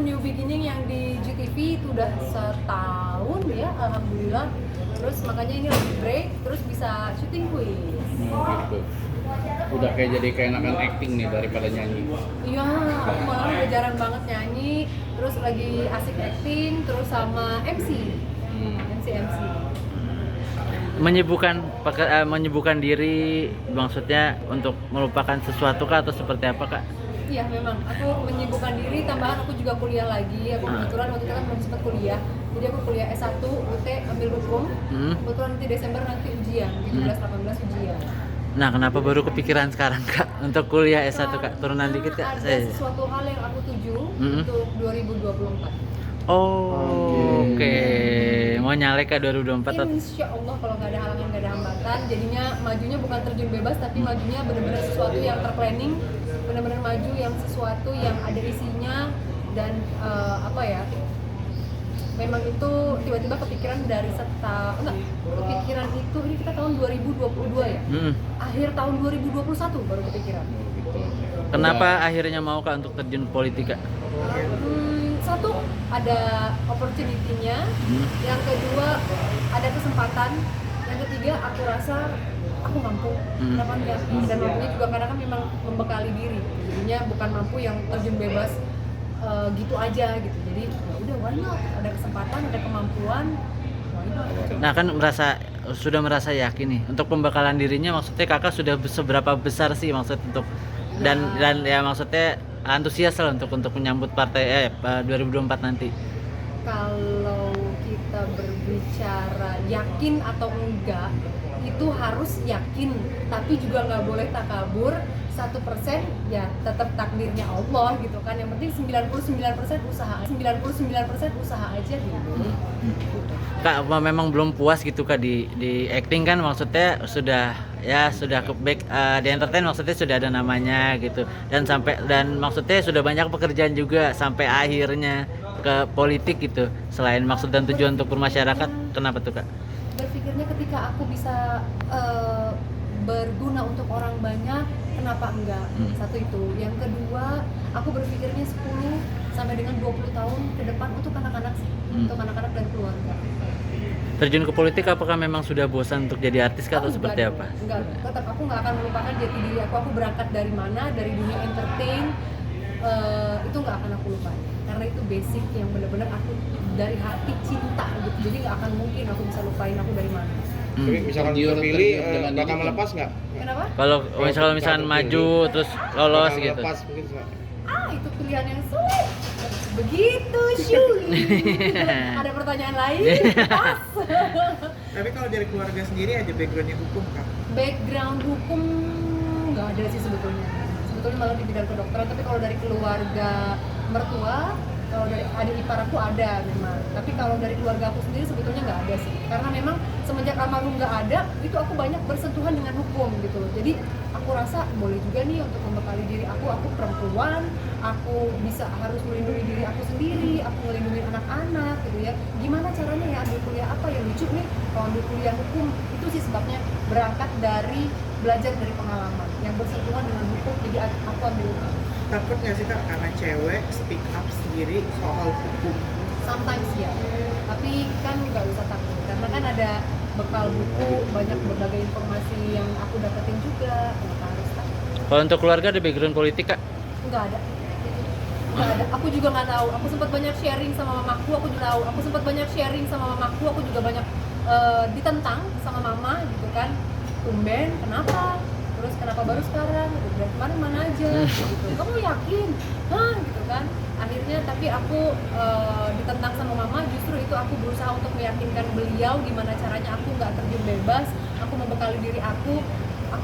New Beginning yang di GTV itu udah setahun ya, alhamdulillah. Terus makanya ini lagi break, terus bisa syuting kuis. Gitu. Udah kayak enakan acting nih daripada nyanyi. Iya, aku malah udah jarang banget nyanyi, terus lagi asik acting, terus sama MC. MC. Menyibukkan diri maksudnya untuk melupakan sesuatu kah atau seperti apa kak? Iya memang, aku menyibukkan diri, tambahan aku juga kuliah lagi. Aku kebetulan waktu itu kan belum sempat kuliah, jadi aku kuliah S1 UT ambil hukum. Kebetulan nanti Desember nanti ujian, 17-18 ujian. Nah, kenapa baru kepikiran sekarang kak untuk kuliah S1 kak? Turunan dikit kak. Ada sesuatu hal yang aku tuju untuk 2024. Oh, oke. Mau nyalek ke 2024 atau? Insya Allah kalau nggak ada halangan, nggak ada hambatan, jadinya majunya bukan terjun bebas, tapi majunya benar-benar sesuatu yang terplanning, benar-benar maju yang sesuatu yang ada isinya dan memang itu tiba-tiba kepikiran dari kepikiran itu ini kita tahun 2022 ya, akhir tahun 2021 baru kepikiran. Kenapa akhirnya mau kak untuk terjun politik kak? Satu, ada opportunity-nya, yang kedua ada kesempatan, yang ketiga aku rasa aku mampu. Kenapa enggak? Dan mampunya juga karena kan memang membekali diri, jadinya bukan mampu yang terjun bebas gitu aja gitu. Jadi ya udah, why not? Ada kesempatan, ada kemampuan, why not? Nah kan sudah merasa yakin nih untuk pembekalan dirinya, maksudnya kakak sudah seberapa besar sih maksud untuk dan ya maksudnya antusias lah untuk menyambut partai 2024 nanti. Kalau kita berbicara yakin atau enggak, itu harus yakin, tapi juga nggak boleh takabur. 1% ya tetap takdirnya Allah gitu kan. Yang penting 99% usaha. 99% usaha aja gitu. Kak, memang belum puas gitu kak di acting kan, maksudnya sudah ke back di entertain, maksudnya sudah ada namanya gitu, dan maksudnya sudah banyak pekerjaan juga sampai akhirnya ke politik gitu. Selain maksud dan tujuan untuk bermasyarakat, kenapa tuh kak? Berpikirnya ketika aku bisa berguna untuk orang banyak, kenapa enggak? Satu itu. Yang kedua, aku berpikirnya 10 sampai dengan 20 tahun ke depan untuk anak-anak sih, untuk anak-anak dan keluarga. Terjun ke politik apakah memang sudah bosan untuk jadi artis kah, atau seperti apa? Enggak, tetap aku nggak akan melupakan jati diri aku. Aku berangkat dari mana, dari dunia entertain, itu nggak akan aku lupain. Karena itu basic yang benar-benar aku dari hati cinta gitu. Jadi nggak akan mungkin aku bisa lupain aku dari mana. Tapi misalkan terpilih bakal melepas nggak? Kenapa? Kalau misalkan maju terus lolos bakal gitu. melepas mungkin nggak? Itu pilihan yang sulit. Begitu sulit. Ada pertanyaan lain? Pas. Tapi kalau dari keluarga sendiri ada backgroundnya hukum kak? Background hukum nggak ada sih sebetulnya. Sebetulnya malah di bidang kedokteran. Tapi kalau dari keluarga mertua, kalau dari adik ipar aku ada memang. Tapi kalau dari keluarga aku sendiri sebetulnya nggak ada sih. Karena memang semenjak almarhum nggak ada, itu aku banyak bersentuhan dengan hukum gitu loh. Jadi aku rasa boleh juga nih untuk membekali diri aku perempuan, aku bisa harus melindungi diri aku sendiri, aku melindungi anak-anak gitu ya. Gimana caranya ya ambil kuliah apa yang lucu nih? Kalau ambil kuliah hukum, itu sih sebabnya berangkat dari belajar dari pengalaman yang bersentuhan dengan hukum, jadi aku ambil hukum. Takut nggak sih kak karena cewek speak up sendiri soal hukum? Sometimes ya, tapi kan nggak usah takut karena kan ada bekal buku, banyak berbagai informasi yang aku dapetin juga. Kenapa harus takut? Kalau untuk keluarga ada background politik kak? Nggak ada. Aku juga nggak tahu. Aku sempat banyak sharing sama mamaku, aku juga tahu. Aku sempat banyak sharing sama mamaku, aku juga banyak ditentang sama mama gitu kan. Tumben, kenapa? Terus kenapa baru sekarang? Dari kemarin mana aja? Gitu. Kamu yakin? Hah? Gitu kan. Akhirnya tapi aku ditentang sama mama, justru itu aku berusaha untuk meyakinkan beliau gimana caranya aku nggak terjun bebas, aku membekali diri aku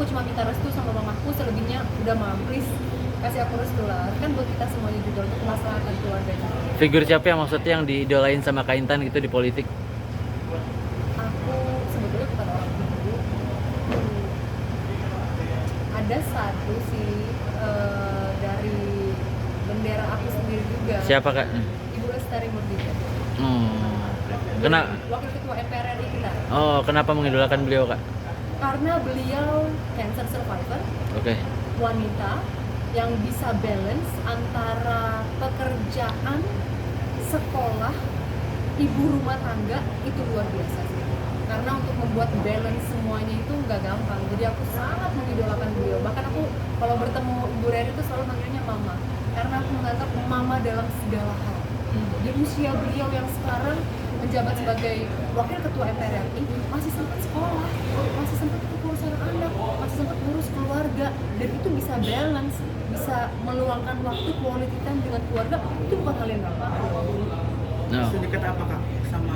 cuma minta restu sama mamaku, selebihnya udah mam, please kasih aku restu lah, kan buat kita semuanya juga untuk kemaslahatan keluarga juga. Figur siapa yang maksudnya yang diidolain sama Kak Intan gitu di politik? Aku sebetulnya bukan orang itu. Ada satu sih dari bendera aku sendiri juga. Siapa kak? Ibu Lestari Murdika. Wakil ketua MPR RI kita. Kenapa mengidolakan beliau kak? Karena beliau cancer survivor, wanita yang bisa balance antara pekerjaan sekolah ibu rumah tangga itu luar biasa sih. Karena untuk membuat balance semuanya itu nggak gampang. Jadi aku sangat mengidolakan beliau. Bahkan aku kalau bertemu Ibu Reri itu selalu manggilnya Mama. Karena aku menganggap Mama dalam segala hal. Di usia beliau yang sekarang menjabat sebagai wakil ketua MPR RI masih sempat sekolah, masih sempat ngurus anak, masih sempat ngurus keluarga, dan itu bisa balance, bisa meluangkan waktu quality time dengan keluarga, itu bukan hal yang gampang. No. Sedekat apa Kak sama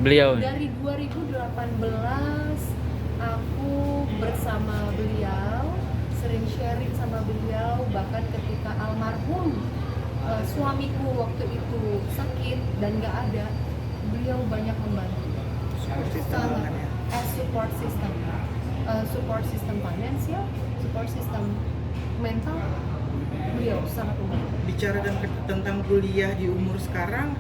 Beliau. Dari 2018 aku bersama beliau, sering sharing sama beliau, bahkan ketika almarhum suamiku waktu itu sakit dan nggak ada, beliau banyak membantu. support system Sangat, kan ya? as support system finansial, support system mental, beliau sangat membantu. Bicara tentang kuliah di umur sekarang,